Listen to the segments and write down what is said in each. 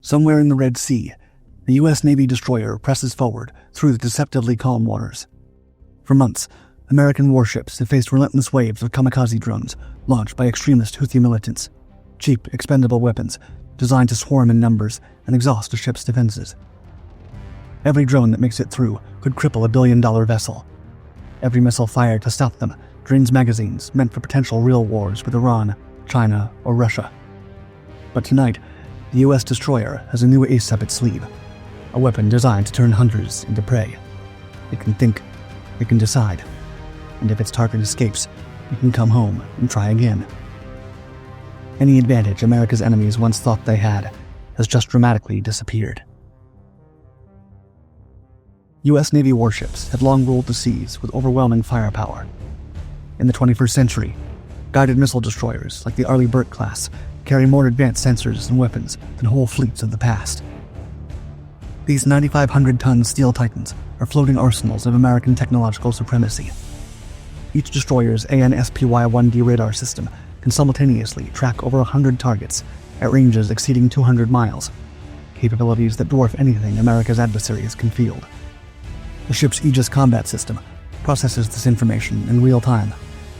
Somewhere in the Red Sea, the U.S. Navy destroyer presses forward through the deceptively calm waters. For months, American warships have faced relentless waves of kamikaze drones launched by extremist Houthi militants, cheap, expendable weapons designed to swarm in numbers and exhaust a ship's defenses. Every drone that makes it through could cripple a billion-dollar vessel. Every missile fired to stop them drains magazines meant for potential real wars with Iran, China, or Russia. But tonight, the U.S. destroyer has a new ace up its sleeve, a weapon designed to turn hunters into prey. It can think, it can decide, and if its target escapes, it can come home and try again. Any advantage America's enemies once thought they had has just dramatically disappeared. U.S. Navy warships have long ruled the seas with overwhelming firepower. In the 21st century, guided missile destroyers like the Arleigh Burke class carry more advanced sensors and weapons than whole fleets of the past. These 9,500-ton steel titans are floating arsenals of American technological supremacy. Each destroyer's AN/SPY-1D radar system can simultaneously track over 100 targets at ranges exceeding 200 miles, capabilities that dwarf anything America's adversaries can field. The ship's Aegis combat system processes this information in real time,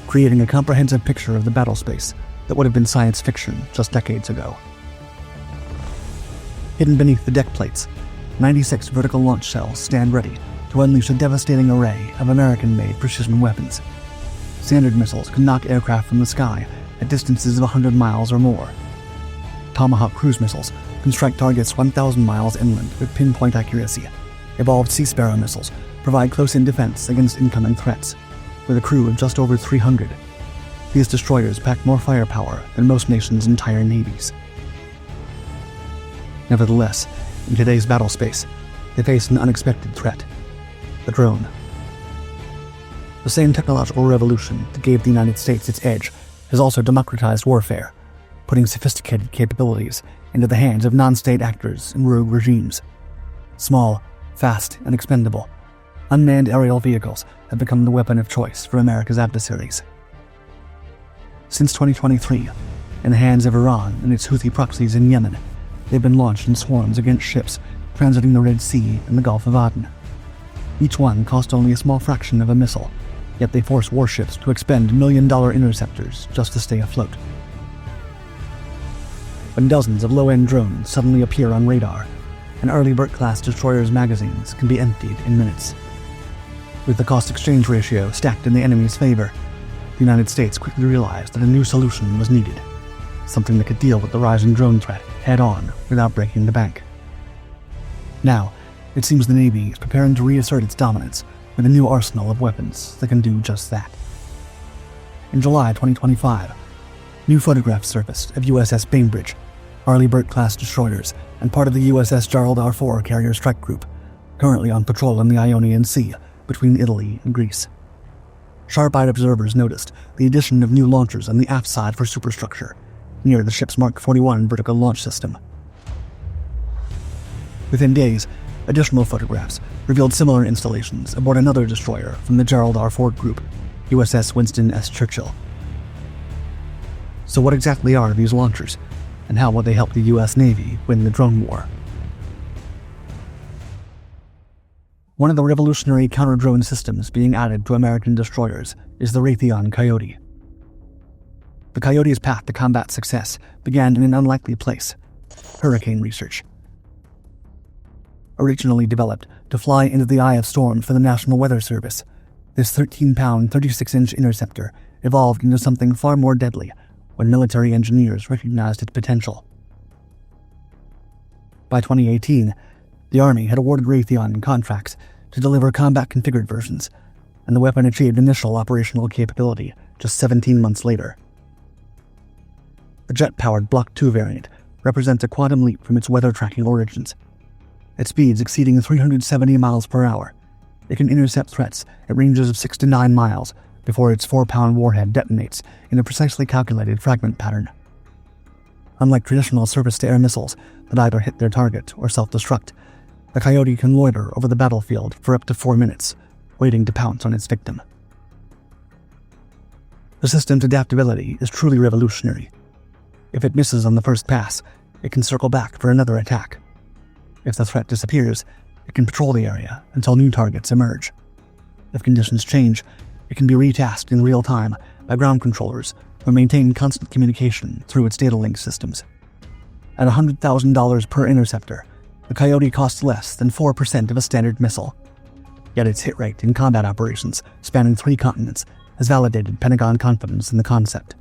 creating a comprehensive picture of the battle space that would have been science fiction just decades ago. Hidden beneath the deck plates, 96 vertical launch cells stand ready to unleash a devastating array of American-made precision weapons. Standard missiles can knock aircraft from the sky at distances of 100 miles or more. Tomahawk cruise missiles can strike targets 1,000 miles inland with pinpoint accuracy. Evolved Sea Sparrow missiles provide close-in defense against incoming threats. With a crew of just over 300, these destroyers pack more firepower than most nations' entire navies. Nevertheless, in today's battle space, they face an unexpected threat: the drone. The same technological revolution that gave the United States its edge has also democratized warfare, putting sophisticated capabilities into the hands of non-state actors and rogue regimes. Small, fast, and expendable, unmanned aerial vehicles have become the weapon of choice for America's adversaries. Since 2023, in the hands of Iran and its Houthi proxies in Yemen, they've been launched in swarms against ships transiting the Red Sea and the Gulf of Aden. Each one cost only a small fraction of a missile, yet they force warships to expend million-dollar interceptors just to stay afloat. When dozens of low-end drones suddenly appear on radar, an Arleigh Burke-class destroyer's magazines can be emptied in minutes. With the cost-exchange ratio stacked in the enemy's favor, the United States quickly realized that a new solution was needed, something that could deal with the rising drone threat head-on without breaking the bank. Now, it seems the Navy is preparing to reassert its dominance with a new arsenal of weapons that can do just that. In July 2025, new photographs surfaced of USS Bainbridge, Arleigh Burke-class destroyers, and part of the USS Gerald R. Ford carrier strike group, currently on patrol in the Ionian Sea between Italy and Greece. Sharp-eyed observers noticed the addition of new launchers on the aft side for superstructure, near the ship's Mark 41 vertical launch system. Within days, additional photographs revealed similar installations aboard another destroyer from the Gerald R. Ford Group, USS Winston S. Churchill. So what exactly are these launchers, and how will they help the U.S. Navy win the drone war? One of the revolutionary counter-drone systems being added to American destroyers is the Raytheon Coyote. The Coyote's path to combat success began in an unlikely place: hurricane research. Originally developed to fly into the eye of storms for the National Weather Service, this 13-pound, 36-inch interceptor evolved into something far more deadly when military engineers recognized its potential. By 2018, the Army had awarded Raytheon contracts to deliver combat-configured versions, and the weapon achieved initial operational capability just 17 months later. The jet-powered Block 2 variant represents a quantum leap from its weather-tracking origins. At speeds exceeding 370 miles per hour, it can intercept threats at ranges of 6 to 9 miles before its 4-pound warhead detonates in a precisely calculated fragment pattern. Unlike traditional surface-to-air missiles that either hit their target or self-destruct, the Coyote can loiter over the battlefield for up to 4 minutes, waiting to pounce on its victim. The system's adaptability is truly revolutionary. If it misses on the first pass, it can circle back for another attack, If the threat disappears, it can patrol the area until new targets emerge. If conditions change, it can be retasked in real time by ground controllers who maintain constant communication through its data link systems. At $100,000 per interceptor, the Coyote costs less than 4% of a standard missile. Yet its hit rate in combat operations spanning 3 continents has validated Pentagon confidence in the concept.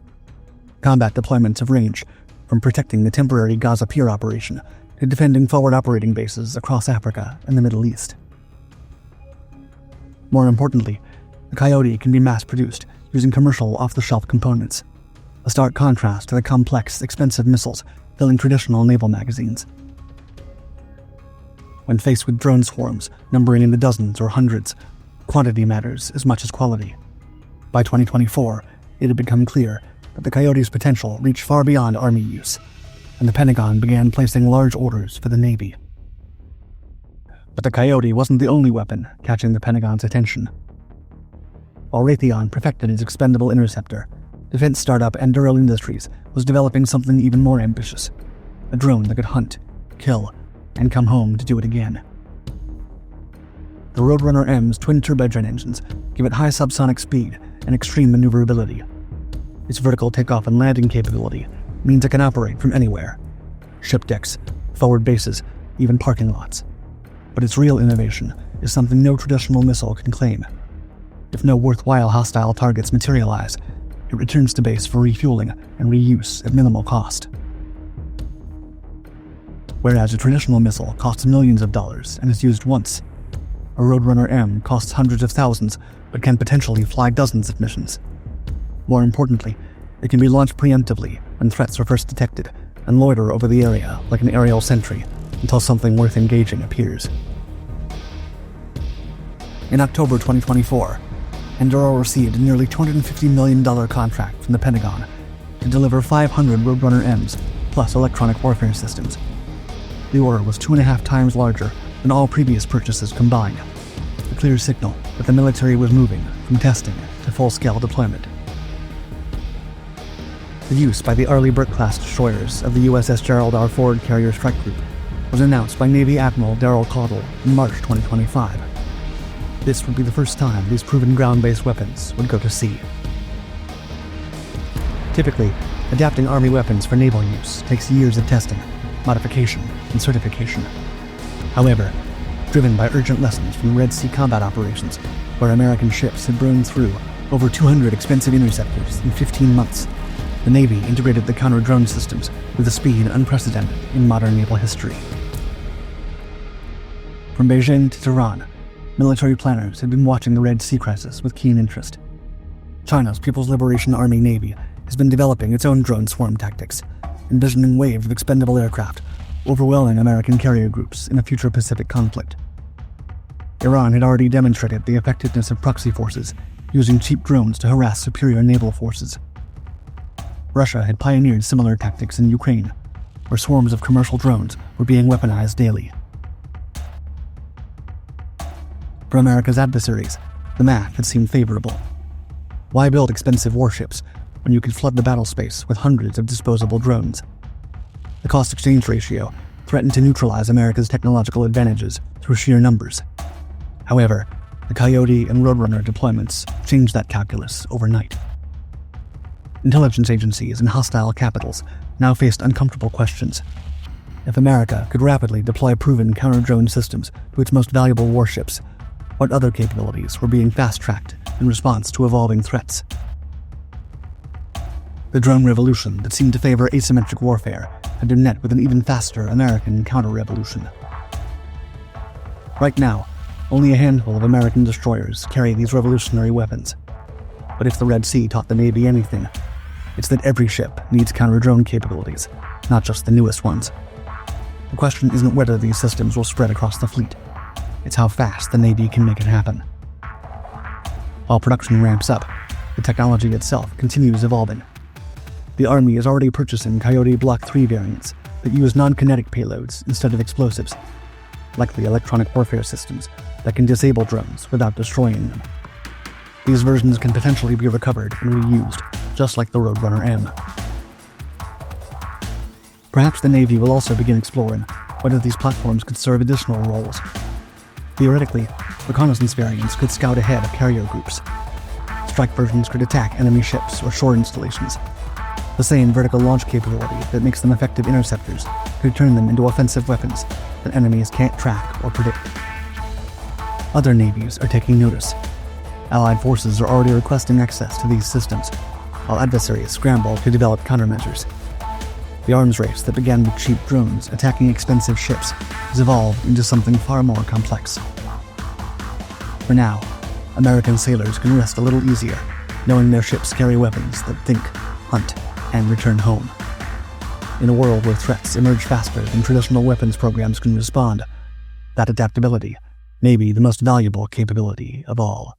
Combat deployments have ranged from protecting the temporary Gaza Pier operation to defending forward operating bases across Africa and the Middle East. More importantly, the Coyote can be mass-produced using commercial off-the-shelf components, a stark contrast to the complex, expensive missiles filling traditional naval magazines. When faced with drone swarms numbering in the dozens or hundreds, quantity matters as much as quality. By 2024, it had become clear that the Coyote's potential reached far beyond Army use, and the Pentagon began placing large orders for the Navy. But the Coyote wasn't the only weapon catching the Pentagon's attention. While Raytheon perfected its expendable interceptor, defense startup Anduril Industries was developing something even more ambitious, a drone that could hunt, kill, and come home to do it again. The Roadrunner M's twin turbine engines give it high subsonic speed and extreme maneuverability. Its vertical takeoff and landing capability means it can operate from anywhere: ship decks, forward bases, even parking lots. But its real innovation is something no traditional missile can claim. If no worthwhile hostile targets materialize, it returns to base for refueling and reuse at minimal cost. Whereas a traditional missile costs millions of dollars and is used once, a Roadrunner M costs hundreds of thousands but can potentially fly dozens of missions. More importantly, it can be launched preemptively when threats are first detected and loiter over the area like an aerial sentry until something worth engaging appears. In October 2024, Anduril received a nearly $250 million contract from the Pentagon to deliver 500 Roadrunner M's plus electronic warfare systems. The order was 2.5 times larger than all previous purchases combined, a clear signal that the military was moving from testing to full-scale deployment. The use by the Arleigh Burke-class destroyers of the USS Gerald R. Ford Carrier Strike Group was announced by Navy Admiral Darrell Caudle in March 2025. This would be the first time these proven ground-based weapons would go to sea. Typically, adapting Army weapons for naval use takes years of testing, modification, and certification. However, driven by urgent lessons from Red Sea combat operations, where American ships had burned through over 200 expensive interceptors in 15 months, the Navy integrated the counter-drone systems with a speed unprecedented in modern naval history. From Beijing to Tehran, military planners had been watching the Red Sea crisis with keen interest. China's People's Liberation Army Navy has been developing its own drone swarm tactics, envisioning waves of expendable aircraft overwhelming American carrier groups in a future Pacific conflict. Iran had already demonstrated the effectiveness of proxy forces, using cheap drones to harass superior naval forces. Russia had pioneered similar tactics in Ukraine, where swarms of commercial drones were being weaponized daily. For America's adversaries, the math had seemed favorable. Why build expensive warships when you could flood the battle space with hundreds of disposable drones? The cost-exchange ratio threatened to neutralize America's technological advantages through sheer numbers. However, the Coyote and Roadrunner deployments changed that calculus overnight. Intelligence agencies in hostile capitals now faced uncomfortable questions. If America could rapidly deploy proven counter-drone systems to its most valuable warships, what other capabilities were being fast-tracked in response to evolving threats? The drone revolution that seemed to favor asymmetric warfare had been met with an even faster American counter-revolution. Right now, only a handful of American destroyers carry these revolutionary weapons. But if the Red Sea taught the Navy anything, it's that every ship needs counter-drone capabilities, not just the newest ones. The question isn't whether these systems will spread across the fleet. It's how fast the Navy can make it happen. While production ramps up, the technology itself continues evolving. The Army is already purchasing Coyote Block 3 variants that use non-kinetic payloads instead of explosives, likely electronic warfare systems that can disable drones without destroying them. These versions can potentially be recovered and reused, just like the Roadrunner M. Perhaps the Navy will also begin exploring whether these platforms could serve additional roles. Theoretically, reconnaissance variants could scout ahead of carrier groups. Strike versions could attack enemy ships or shore installations. The same vertical launch capability that makes them effective interceptors could turn them into offensive weapons that enemies can't track or predict. Other navies are taking notice. Allied forces are already requesting access to these systems, while adversaries scramble to develop countermeasures. The arms race that began with cheap drones attacking expensive ships has evolved into something far more complex. For now, American sailors can rest a little easier, knowing their ships carry weapons that think, hunt, and return home. In a world where threats emerge faster than traditional weapons programs can respond, that adaptability may be the most valuable capability of all.